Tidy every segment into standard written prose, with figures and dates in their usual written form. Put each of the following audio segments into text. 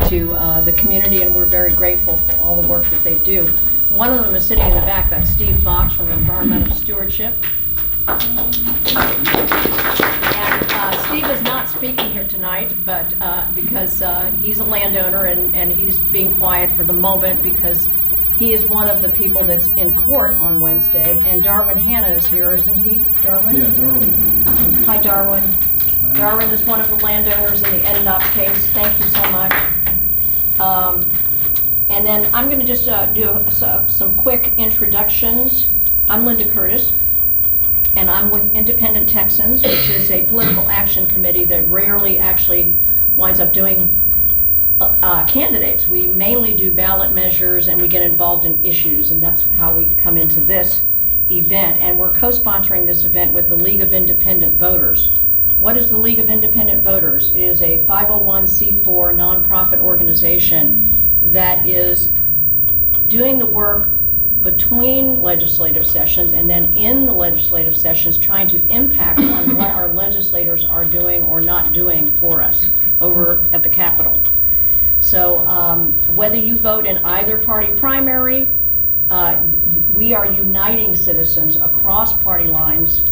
to the community, and we're very grateful for all the work that they do. One of them is sitting in the back. That's Steve Box from Environmental Stewardship. And Steve is not speaking here tonight, but because he's a landowner and he's being quiet for the moment because he is one of the people that's in court on Wednesday. And Darwin Hanna is here, isn't he, Darwin? Yeah, Darwin. Hi, Darwin. Darwin is one of the landowners in the NDOT case. Thank you so much. And then I'm going to just do some quick introductions. I'm Linda Curtis, and I'm with Independent Texans, which is a political action committee that rarely actually winds up doing candidates. We mainly do ballot measures, and we get involved in issues, and that's how we come into this event. And we're co-sponsoring this event with the League of Independent Voters. What is the League of Independent Voters? It is a 501c4 nonprofit organization that is doing the work between legislative sessions and then in the legislative sessions trying to impact on what our legislators are doing or not doing for us over at the Capitol. So whether you vote in either party primary, we are uniting citizens across party lines,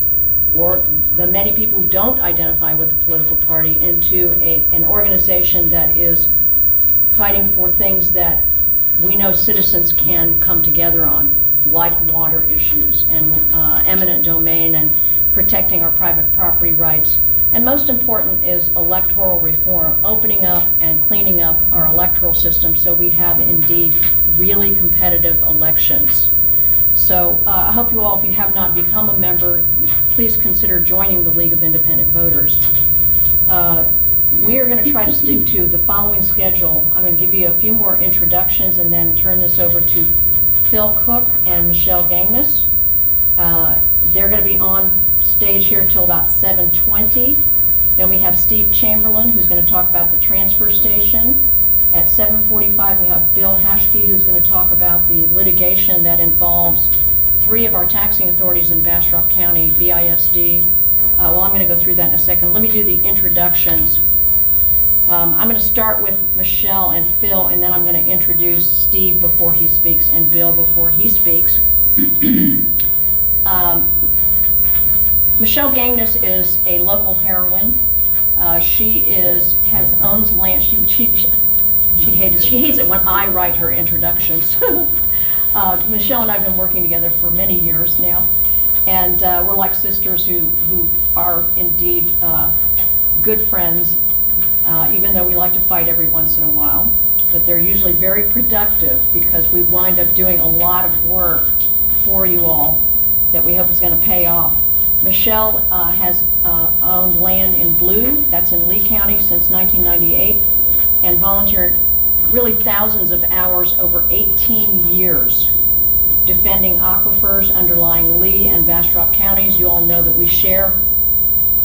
or the many people who don't identify with the political party, into an organization that is fighting for things that we know citizens can come together on, like water issues and eminent domain and protecting our private property rights. And most important is electoral reform, opening up and cleaning up our electoral system so we have indeed really competitive elections. So I hope you all, if you have not become a member, please consider joining the League of Independent Voters. We are going to try to stick to the following schedule. I'm going to give you a few more introductions and then turn this over to Phil Cook and Michele Gangnes. They're going to be on stage here till about 7:20. Then we have Steve Chamberlain, who's going to talk about the transfer station. At 7:45, we have Bill Hashke, who's going to talk about the litigation that involves 3 of our taxing authorities in Bastrop County, BISD. Well, I'm going to go through that in a second. Let me do the introductions. I'm going to start with Michele and Phil, and then I'm going to introduce Steve before he speaks and Bill before he speaks. Michele Gangnes is a local heroine. She owns land. She hates it when I write her introductions. Michele and I have been working together for many years now, and we're like sisters who are indeed good friends, even though we like to fight every once in a while. But they're usually very productive because we wind up doing a lot of work for you all that we hope is going to pay off. Michele has owned land in Blue, that's in Lee County, since 1998, and volunteered really thousands of hours over 18 years defending aquifers underlying Lee and Bastrop counties. You all know that we share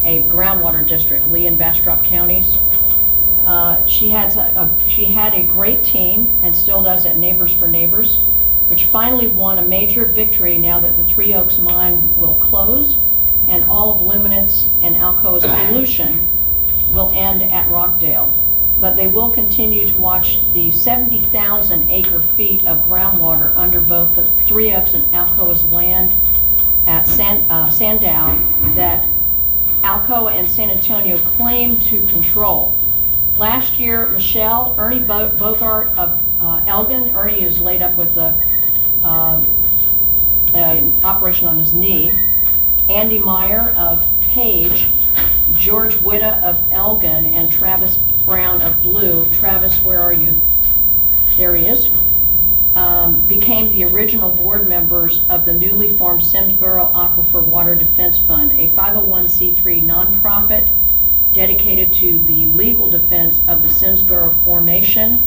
a groundwater district, Lee and Bastrop counties. She had a great team and still does at Neighbors for Neighbors, which finally won a major victory now that the Three Oaks mine will close and all of Luminance and Alcoa's pollution will end at Rockdale. But they will continue to watch the 70,000 acre feet of groundwater under both the Three Oaks and Alcoa's land at Sandow that Alcoa and San Antonio claim to control. Last year, Michele, Ernie Bogart of Elgin, Ernie is laid up with an operation on his knee, Andy Meyer of Page, George Witta of Elgin, and Travis Brown of Blue. Travis, where are you? There he is. Became the original board members of the newly formed Simsboro Aquifer Water Defense Fund, a 501c3 nonprofit dedicated to the legal defense of the Simsboro formation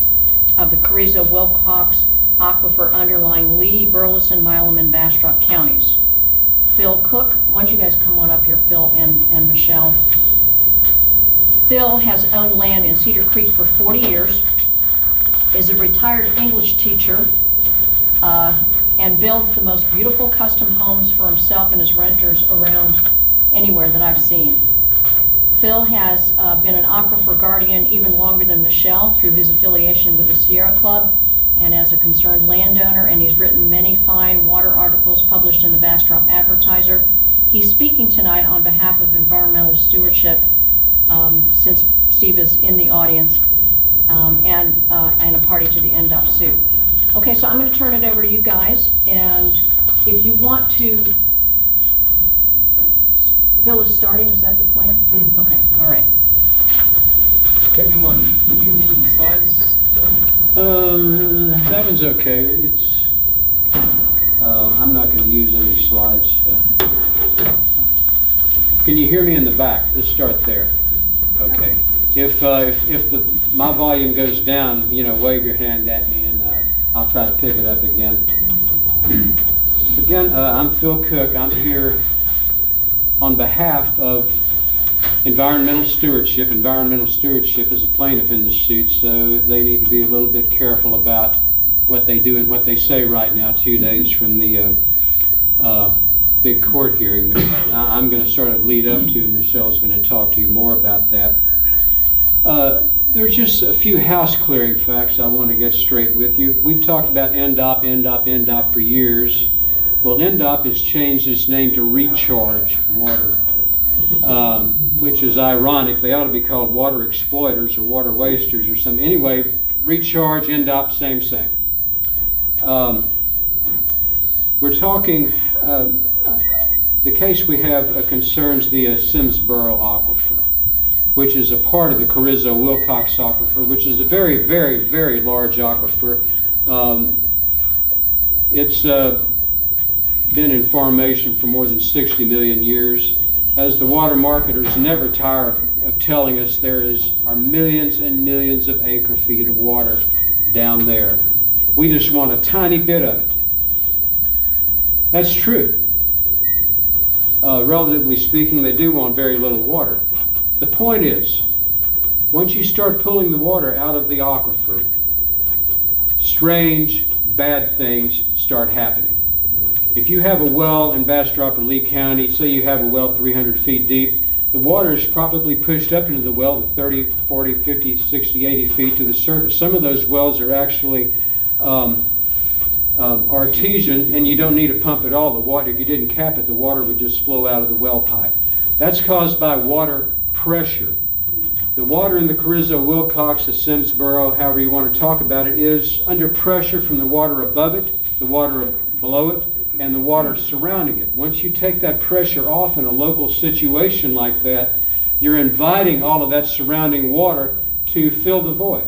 of the Carrizo-Wilcox Aquifer underlying Lee, Burleson, Milam, and Bastrop counties. Phil Cook, why don't you guys come on up here, Phil and Michele. Phil has owned land in Cedar Creek for 40 years, is a retired English teacher, and builds the most beautiful custom homes for himself and his renters around anywhere that I've seen. Phil has been an aquifer guardian even longer than Michele through his affiliation with the Sierra Club and as a concerned landowner, and he's written many fine water articles published in the Bastrop Advertiser. He's speaking tonight on behalf of environmental stewardship, since Steve is in the audience, and a party to the NDOP suit. Okay, so I'm going to turn it over to you guys, and if you want to, Phil is starting, is that the plan? Mm-hmm. Okay, all right. Okay. You need slides done? That one's okay. It's, I'm not going to use any slides. Can you hear me in the back? Let's start there. Okay. If my volume goes down, wave your hand at me and I'll try to pick it up again. Again, I'm Phil Cook. I'm here on behalf of environmental stewardship. Environmental stewardship is a plaintiff in the suit, so they need to be a little bit careful about what they do and what they say right now, 2 days from the big court hearing. But I'm going to sort of lead up to, Michelle's going to talk to you more about that. There's just a few house clearing facts I want to get straight with you. We've talked about NDOP for years. Well, NDOP has changed its name to Recharge Water, which is ironic. They ought to be called water exploiters or water wasters or something. Anyway, Recharge, NDOP, same. We're talking, the case we have concerns the Simsboro Aquifer, which is a part of the Carrizo-Wilcox Aquifer, which is a very, very, very large aquifer. It's been in formation for more than 60 million years. As the water marketers never tire of telling us, there are millions and millions of acre feet of water down there. We just want a tiny bit of it. That's true. Relatively speaking, they do want very little water. The point is, once you start pulling the water out of the aquifer, strange, bad things start happening. If you have a well in Bastrop or Lee County, say you have a well 300 feet deep, the water is probably pushed up into the well to 30, 40, 50, 60, 80 feet to the surface. Some of those wells are actually artesian, and you don't need to pump at all. The water, if you didn't cap it, the water would just flow out of the well pipe. That's caused by water pressure. The water in the Carrizo-Wilcox, the Simsboro, however you want to talk about it, is under pressure from the water above it, the water below it, and the water surrounding it. Once you take that pressure off in a local situation like that, you're inviting all of that surrounding water to fill the void.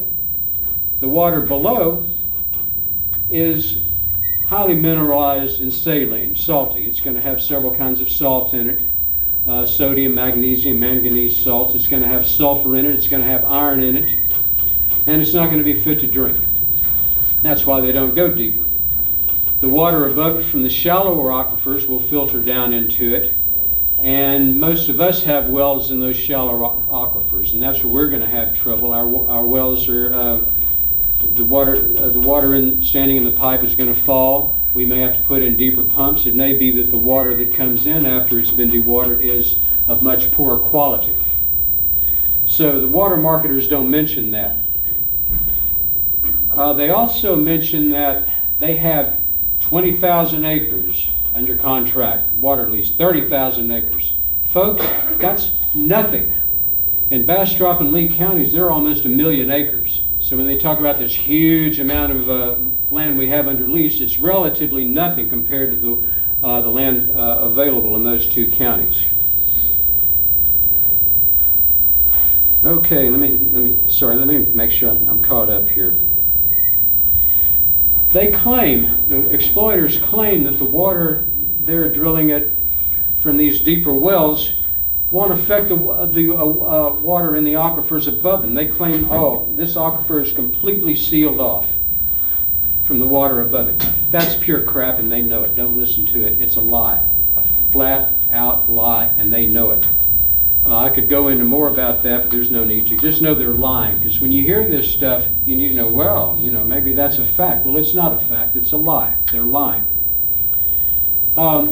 The water below is highly mineralized and saline, salty. It's going to have several kinds of salt in it. Sodium, magnesium, manganese salts. It's going to have sulfur in it. It's going to have iron in it. And it's not going to be fit to drink. That's why they don't go deeper. The water above it from the shallower aquifers will filter down into it. And most of us have wells in those shallow aquifers, and that's where we're going to have trouble. Our wells are, the water standing in the pipe is going to fall. We may have to put in deeper pumps. It may be that the water that comes in after it's been dewatered is of much poorer quality. So the water marketers don't mention that. They also mention that they have 20,000 acres under contract, water lease, 30,000 acres. Folks, that's nothing. In Bastrop and Lee counties, there are almost 1 million acres. So when they talk about this huge amount of land we have under lease, it's relatively nothing compared to the land available in those two counties. Okay, let me make sure I'm caught up here. They claim, the exploiters claim, that the water they're drilling it from these deeper wells won't affect the water in the aquifers above them. They claim, oh, this aquifer is completely sealed off from the water above it. That's pure crap, and they know it. Don't listen to it. It's a lie, a flat-out lie, and they know it. I could go into more about that, but there's no need to. Just know they're lying, because when you hear this stuff, you need to know, well, maybe that's a fact. Well, it's not a fact. It's a lie. They're lying. I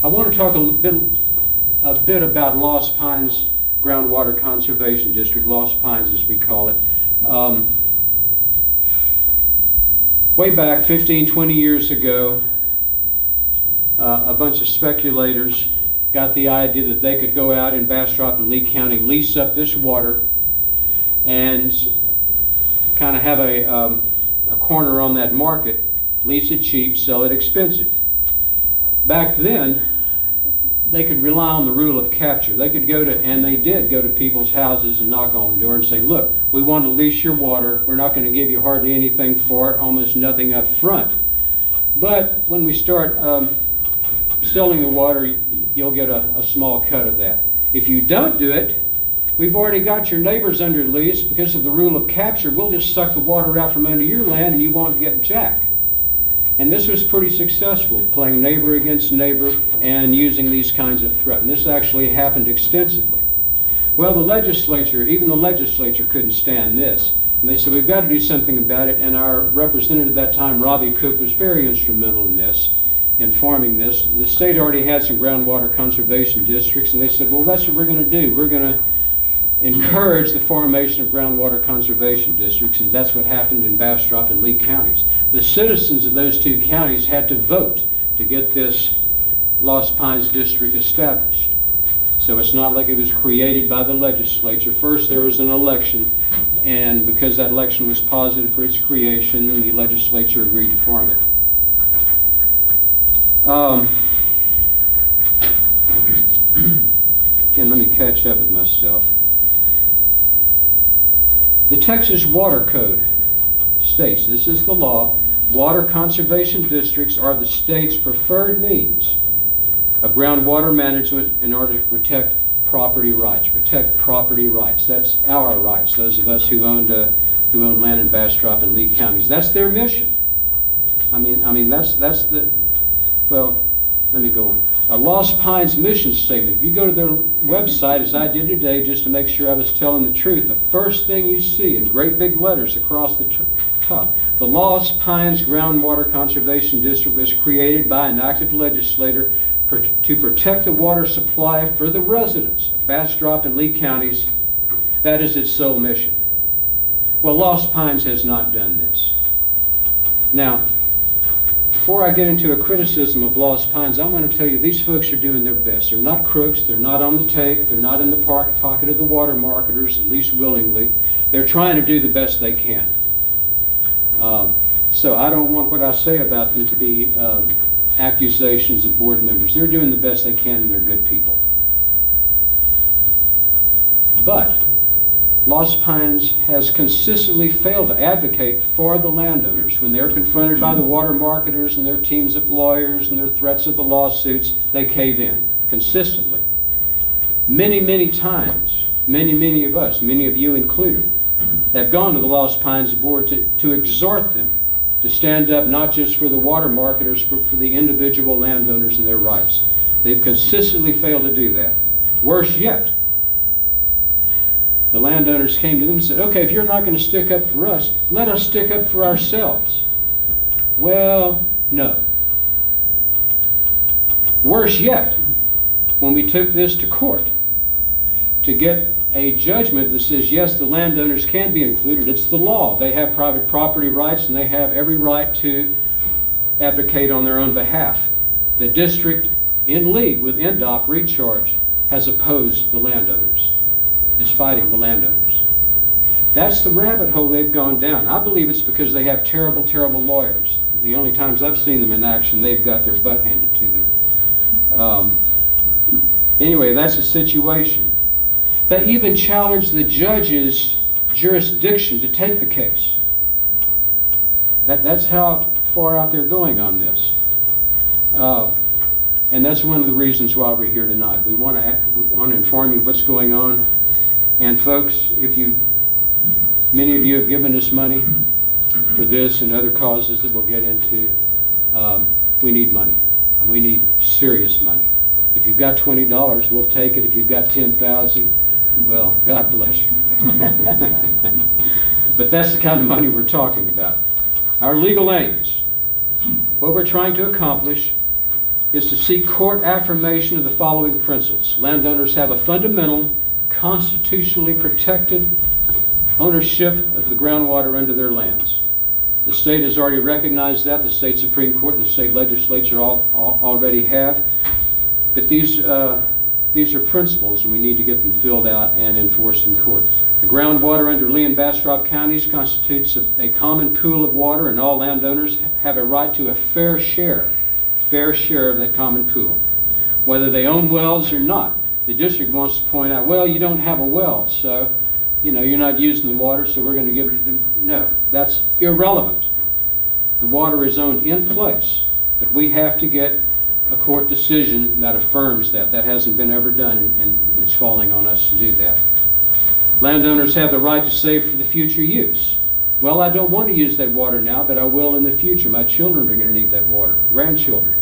want to talk a bit a bit about Lost Pines Groundwater Conservation District, Lost Pines as we call it. Way back 15, 20 years ago, a bunch of speculators got the idea that they could go out in Bastrop and Lee County, lease up this water, and kind of have a corner on that market, lease it cheap, sell it expensive. Back then, they could rely on the rule of capture. They could go to, and they did go to people's houses and knock on the door and say, look, we want to lease your water. We're not going to give you hardly anything for it, almost nothing up front. But when we start selling the water, you'll get a small cut of that. If you don't do it, we've already got your neighbors under lease. Because of the rule of capture, we'll just suck the water out from under your land and you won't get jack. And this was pretty successful, playing neighbor against neighbor and using these kinds of threats. And this actually happened extensively. Well, even the legislature couldn't stand this. And they said, we've got to do something about it. And our representative at that time, Robbie Cook, was very instrumental in this, in forming this. The state already had some groundwater conservation districts, and they said, well, that's what we're going to do. We're going to encourage the formation of groundwater conservation districts, and that's what happened in Bastrop and Lee counties. The citizens of those two counties had to vote to get this Lost Pines district established. So it's not like it was created by the legislature. First there was an election, and because that election was positive for its creation, the legislature agreed to form it. Again, let me catch up with myself. The Texas Water Code states, this is the law, water conservation districts are the state's preferred means of groundwater management in order to protect property rights. Protect property rights. That's our rights, those of us who own land in Bastrop and Lee counties. That's their mission. I mean that's the, well, let me go on. A Lost Pines mission statement. If you go to their website, as I did today, just to make sure I was telling the truth, the first thing you see in great big letters across the top, the Lost Pines Groundwater Conservation District was created by an active legislator to protect the water supply for the residents of Bastrop and Lee counties. That is its sole mission. Well, Lost Pines has not done this. Now, before I get into a criticism of Lost Pines, I'm going to tell you these folks are doing their best. They're not crooks. They're not on the take. They're not in the pocket of the water marketers, at least willingly. They're trying to do the best they can. So I don't want what I say about them to be accusations of board members. They're doing the best they can, and they're good people. But Lost Pines has consistently failed to advocate for the landowners. When they're confronted by the water marketers and their teams of lawyers and their threats of the lawsuits, they cave in consistently. Many, many times, many of us, many of you included, have gone to the Lost Pines board to exhort them to stand up not just for the water marketers, but for the individual landowners and their rights. They've consistently failed to do that. Worse yet, the landowners came to them and said, okay, if you're not going to stick up for us, let us stick up for ourselves. Well, no. Worse yet, when we took this to court to get a judgment that says, yes, the landowners can be included, it's the law. They have private property rights and they have every right to advocate on their own behalf. The district, in league with NDOP Recharge, has opposed the landowners. Is fighting the landowners. That's the rabbit hole they've gone down. I believe it's because they have terrible, terrible lawyers. The only times I've seen them in action, they've got their butt handed to them. Anyway, that's the situation. They even challenged the judge's jurisdiction to take the case. That's how far out they're going on this. And that's one of the reasons why we're here tonight. We want to inform you of what's going on. And folks, many of you have given us money for this and other causes that we'll get into. We need money. We need serious money. If you've got $20, we'll take it. If you've got $10,000, well, God bless you. But that's the kind of money we're talking about. Our legal aims, what we're trying to accomplish is to seek court affirmation of the following principles. Landowners have a fundamental, constitutionally protected ownership of the groundwater under their lands. The state has already recognized that. The state Supreme Court and the state legislature already have. But these are principles, and we need to get them filled out and enforced in court. The groundwater under Lee and Bastrop counties constitutes a common pool of water, and all landowners have a right to a fair share of that common pool, whether they own wells or not. The district wants to point out, well, you don't have a well, so you're not using the water, so we're going to give it to them. No, that's irrelevant. The water is owned in place, but we have to get a court decision that affirms that. That hasn't been ever done, and it's falling on us to do that. Landowners have the right to save for the future use. Well, I don't want to use that water now, but I will in the future. My children are going to need that water, grandchildren.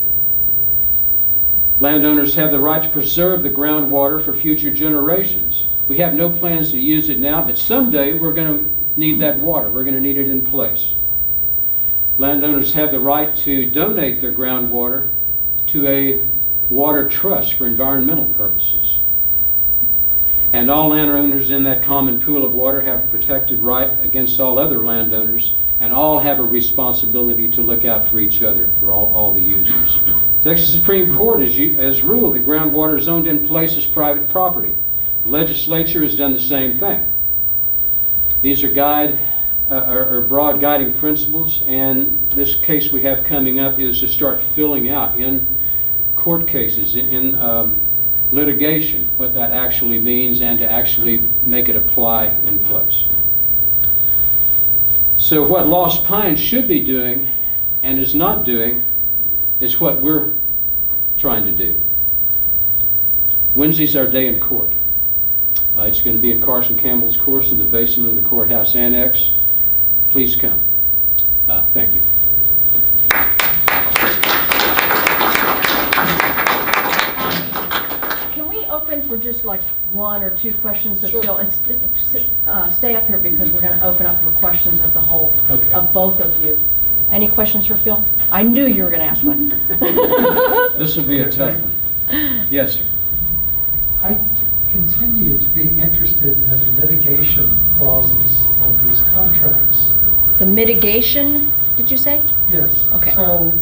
Landowners have the right to preserve the groundwater for future generations. We have no plans to use it now, but someday we're going to need that water. We're going to need it in place. Landowners have the right to donate their groundwater to a water trust for environmental purposes. And all landowners in that common pool of water have a protected right against all other landowners, and all have a responsibility to look out for each other, for all the users. Texas Supreme Court has ruled that groundwater is owned in place as private property. The legislature has done the same thing. These are broad guiding principles, and this case we have coming up is to start filling out in court cases, in litigation, what that actually means, and to actually make it apply in place. So what Lost Pines should be doing and is not doing is what we're trying to do. Wednesday's our day in court. It's going to be in Carson Campbell's course in the basement of the courthouse annex. Please come. Thank you. Can we open for just like one or two questions of Phil? And stay up here because we're going to open up for questions of the whole, of both of you. Any questions for Phil? I knew you were going to ask one. This will be a tough one. Yes, sir. I continue to be interested in the mitigation clauses of these contracts. The mitigation, did you say? Yes. Okay. So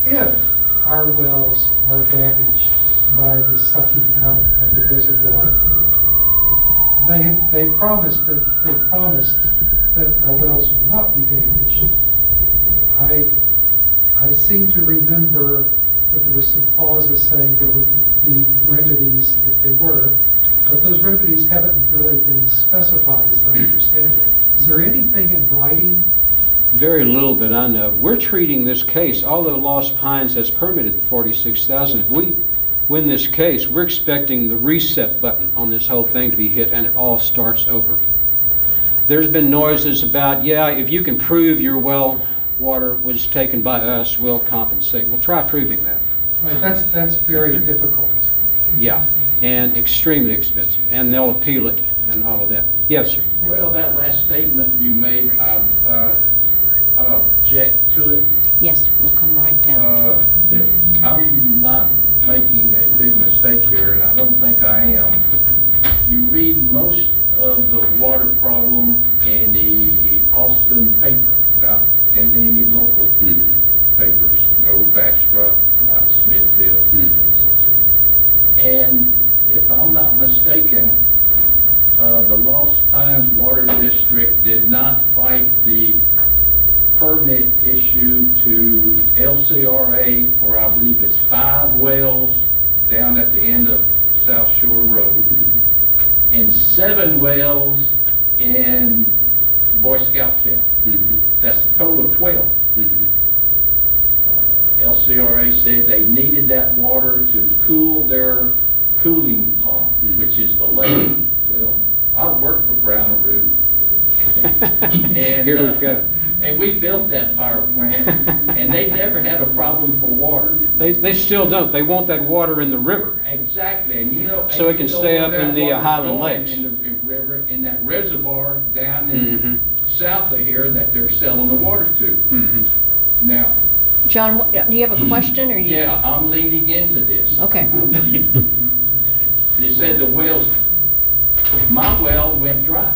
if our wells are damaged by the sucking out of the reservoir, they promised that our wells will not be damaged. I seem to remember that there were some clauses saying there would be remedies if they were, but those remedies haven't really been specified as I understand it. Is there anything in writing? Very little that I know. We're treating this case, although Lost Pines has permitted the 46,000, if we win this case, we're expecting the reset button on this whole thing to be hit and it all starts over. There's been noises about, yeah, if you can prove your well water was taken by us, we'll compensate. We'll try proving that. Right, that's very difficult. Yeah, and extremely expensive, and they'll appeal it and all of that. Yes, sir. Well, that last statement you made, I object to it. Yes, we'll come right down. I'm not making a big mistake here, and I don't think I am. You read most of the water problem in the Austin paper, not in any local papers. No Bastrop, not Smithfield. And if I'm not mistaken, the Lost Pines Water District did not fight the permit issue to LCRA for, I believe it's 5 wells down at the end of South Shore Road and 7 wells in Boy Scout camp. That's a total of 12. LCRA said they needed that water to cool their cooling pond, which is the lake. Well, I've worked for Brown & Root. And, here we go. And we built that power plant, and they never had a problem for water. They still don't. They want that water in the river. Exactly, and you know, So it can stay up in the Highland Lakes. In the river, in that reservoir down in south of here that they're selling the water to. Now, John, do you have a question, or you? Yeah, I'm leading into this. Okay. You said the wells, my well went dry.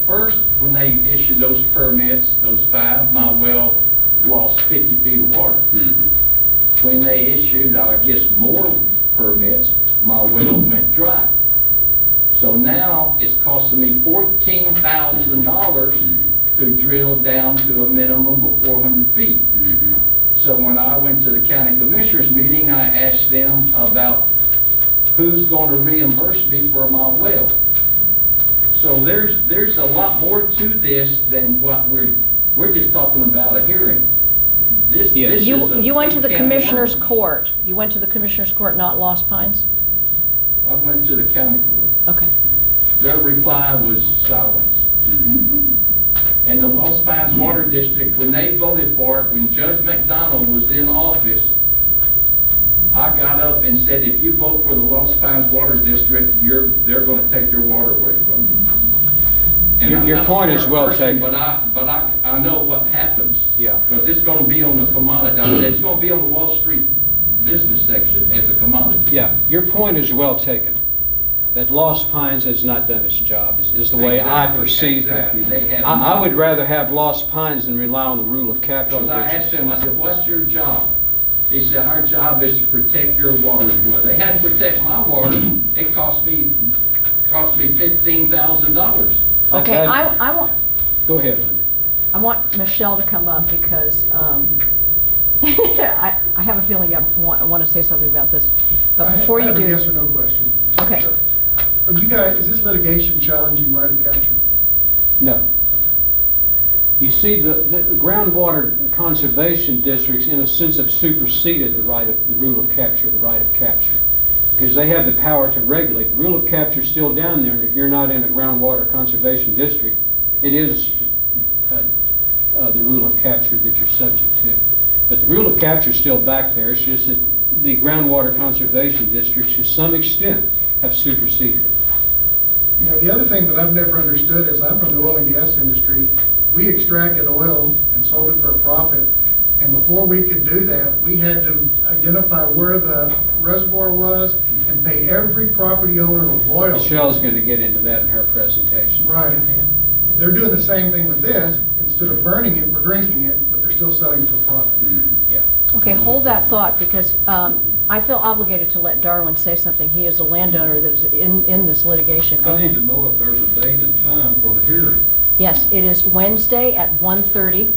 First, when they issued those permits, those 5, my well lost 50 feet of water. When they issued, I guess, more permits, my well went dry. So now it's costing me $14,000 to drill down to a minimum of 400 feet. So when I went to the county commissioners meeting, I asked them about who's going to reimburse me for my well. So there's a lot more to this than what we're just talking about a hearing. This is a You went to the big can of commissioner's worms. court. You went to the commissioner's court, not Lost Pines? I went to the county court. Okay. Their reply was silence. And the Lost Pines Water District, when they voted for it, when Judge McDonald was in office, I got up and said, if you vote for the Lost Pines Water District, they're going to take your water away from you. And I'm Your not a point is smart well person, taken. But I know what happens. Yeah. Because it's going to be on the commodity, it's going to be on the Wall Street business section as a commodity. Yeah, your point is well taken. That Lost Pines has not done its job, is the way I Exactly, perceive exactly. that. They have I not. would rather have Lost Pines than rely on the rule of capture. Because I which asked is- them, I said, what's your job? They said, our job is to protect your water. Well, they had to protect my water. It cost me $15,000. Okay, I want, Go ahead, Linda. I want Michele to come up because I have a feeling I want to say something about this. But before I you have a do. yes or no question. Okay. Are you guys, is this litigation challenging right of capture? No. You see, the groundwater conservation districts, in a sense, have superseded the rule of capture, the right of capture, because they have the power to regulate. The rule of capture is still down there, and if you're not in a groundwater conservation district, it is the rule of capture that you're subject to. But the rule of capture is still back there. It's just that the groundwater conservation districts, to some extent, have superseded it. You know, the other thing that I've never understood is I'm from the oil and gas industry. We extracted oil and sold it for a profit. And before we could do that, we had to identify where the reservoir was and pay every property owner a royalty. Michelle's going to get into that in her presentation. Right. They're doing the same thing with this. Instead of burning it, we're drinking it, but they're still selling it for profit. Yeah. Okay, hold that thought, because I feel obligated to let Darwin say something. He is a landowner that is in this litigation. Go I need to ahead. know if there's a date and time for the hearing. Yes, it is Wednesday at 1:30.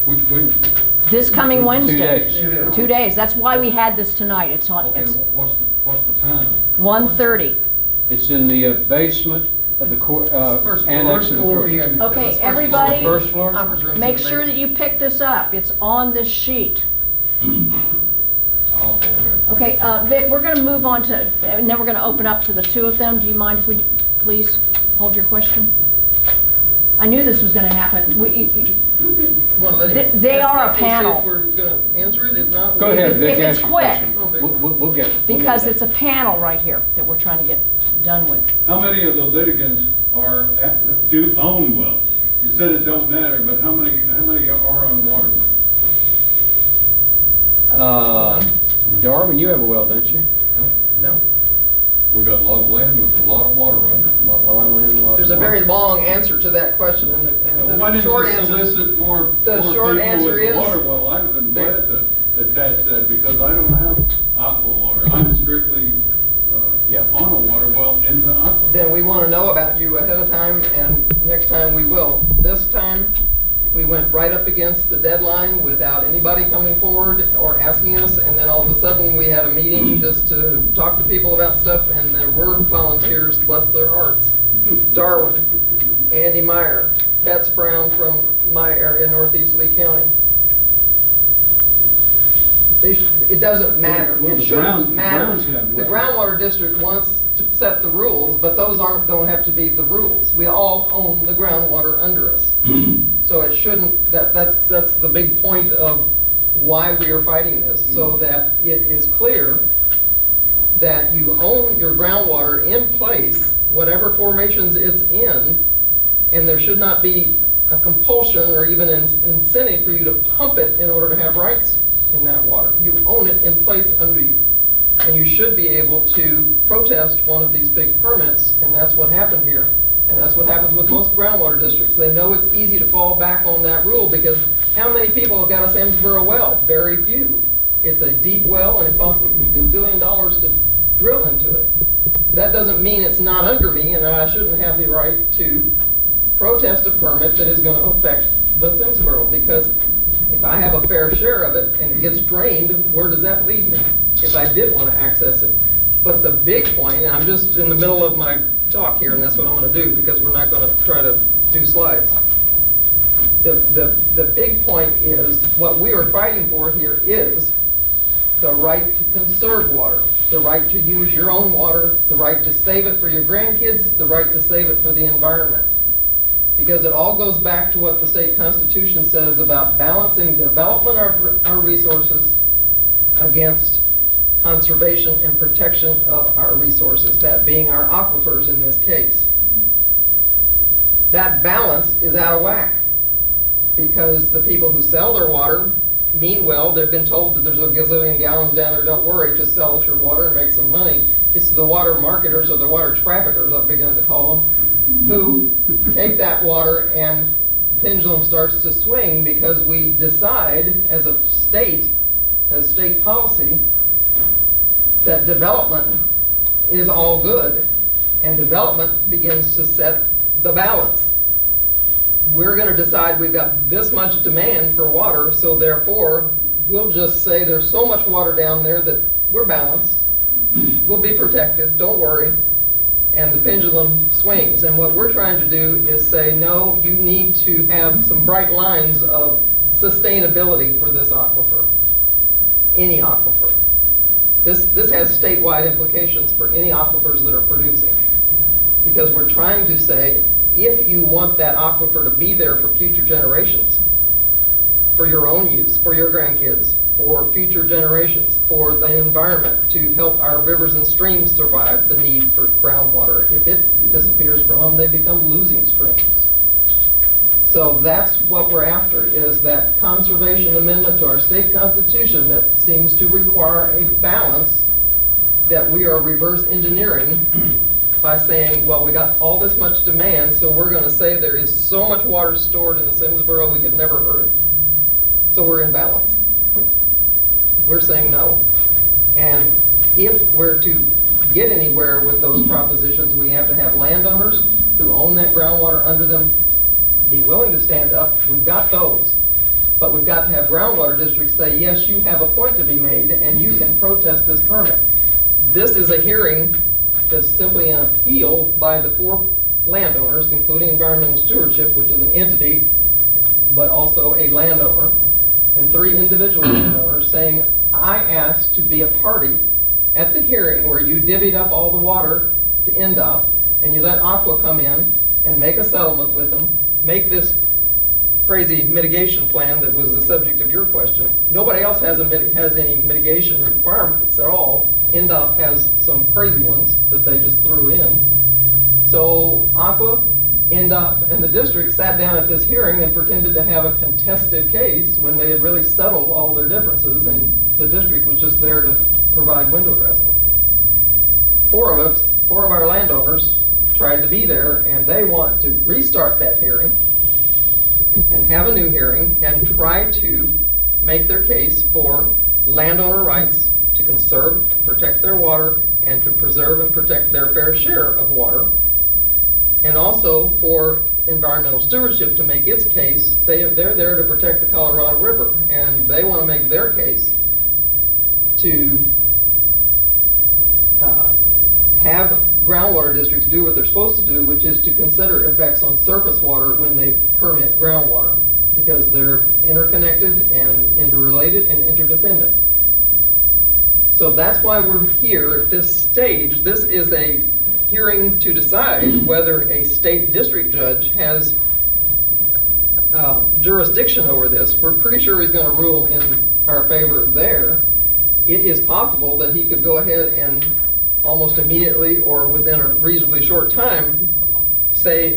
Which Wednesday? This coming Wednesday. days. It is. 2 days. That's why we had this tonight. It's on, Okay, it's what's the time? 1:30. It's in the basement of the annex of the floor court. being- Okay, First everybody, First floor? make sure that you pick this up. It's on this sheet. Oh, okay. Okay, Vic, we're going to move on to, and then we're going to open up for the two of them. Do you mind if we, please, hold your question? I knew this was going to happen. Want to let him They ask are a it, we'll see panel. if we're going to answer it, if not. Go we'll- ahead, Vic, If it's ask your quick. question. We'll get. Because it's a panel right here that we're trying to get done with. How many of the litigants do own wells? You said it don't matter, but how many are on water? Darwin, you have a well, don't you? No. We got a lot of land with a lot of water under it. Well, I'm landlocked. There's a very long answer to that question, and Why the didn't short you answer. solicit more the people short with answer is- water well? I'd have been glad to attach that because I don't have aqua water. I'm strictly Yeah. on a water well in the aqua. Then we want to know about you ahead of time, and next time we will. This time, we went right up against the deadline without anybody coming forward or asking us, and then all of a sudden, we had a meeting just to talk to people about stuff, and there were volunteers, bless their hearts. Darwin, Andy Meyer, Katz Brown from my area, Northeast Lee County. It doesn't matter. Well, It the shouldn't matter. Browns have The wells. groundwater district wants to set the rules, but those don't have to be the rules. We all own the groundwater under us. So it shouldn't, that's the big point of why we are fighting this, so that it is clear that you own your groundwater in place, whatever formations it's in, and there should not be a compulsion or even an incentive for you to pump it in order to have rights in that water. You own it in place under you. And you should be able to protest one of these big permits, and that's what happened here. And that's what happens with most groundwater districts. They know it's easy to fall back on that rule because how many people have got a Samsboro well? Very few. It's a deep well and it costs a gazillion dollars to drill into it. That doesn't mean it's not under me and that I shouldn't have the right to protest a permit that is going to affect the Simsboro, because if I have a fair share of it and it gets drained, where does that leave me if I did want to access it? But the big point, and I'm just in the middle of my talk here, and that's what I'm going to do because we're not going to try to do slides. The big point is what we are fighting for here is the right to conserve water, the right to use your own water, the right to save it for your grandkids, the right to save it for the environment. Because it all goes back to what the state constitution says about balancing development of our resources against conservation and protection of our resources, that being our aquifers in this case. That balance is out of whack because the people who sell their water mean well. They've been told that there's a gazillion gallons down there, don't worry, just sell us your water and make some money. It's the water marketers or the water traffickers, I've begun to call them, who take that water and the pendulum starts to swing because we decide as a state, as state policy, that development is all good and development begins to set the balance. We're going to decide we've got this much demand for water, so therefore we'll just say there's so much water down there that we're balanced, we'll be protected, don't worry, and the pendulum swings. And what we're trying to do is say, no, you need to have some bright lines of sustainability for this aquifer, any aquifer. This has statewide implications for any aquifers that are producing, because we're trying to say, if you want that aquifer to be there for future generations, for your own use, for your grandkids, for future generations, for the environment, to help our rivers and streams survive the need for groundwater. If it disappears from them, they become losing streams. So that's what we're after, is that conservation amendment to our state constitution that seems to require a balance that we are reverse engineering by saying, well, we got all this much demand, so we're going to say there is so much water stored in the Simsboro we could never hurt it. So we're in balance. We're saying no. And if we're to get anywhere with those propositions, we have to have landowners who own that groundwater under them be willing to stand up. We've got those. But we've got to have groundwater districts say, yes, you have a point to be made and you can protest this permit. This is a hearing that's simply an appeal by the 4 landowners, including environmental stewardship, which is an entity, but also a landowner, and 3 individual landowners saying, I asked to be a party at the hearing where you divvied up all the water to end up, and you let Aqua come in and make a settlement with them, make this crazy mitigation plan that was the subject of your question. Nobody else has any mitigation requirements at all. NDOT has some crazy ones that they just threw in. So Aqua, NDOT, and the district sat down at this hearing and pretended to have a contested case when they had really settled all their differences, and the district was just there to provide window dressing. 4 of our landowners tried to be there, and they want to restart that hearing and have a new hearing and try to make their case for landowner rights to conserve, to protect their water, and to preserve and protect their fair share of water. And also for environmental stewardship to make its case. They're there to protect the Colorado River, and they want to make their case to have groundwater districts do what they're supposed to do, which is to consider effects on surface water when they permit groundwater, because they're interconnected and interrelated and interdependent. So that's why we're here at this stage. This is a hearing to decide whether a state district judge has jurisdiction over this. We're pretty sure he's going to rule in our favor there. It is possible that he could go ahead and almost immediately or within a reasonably short time say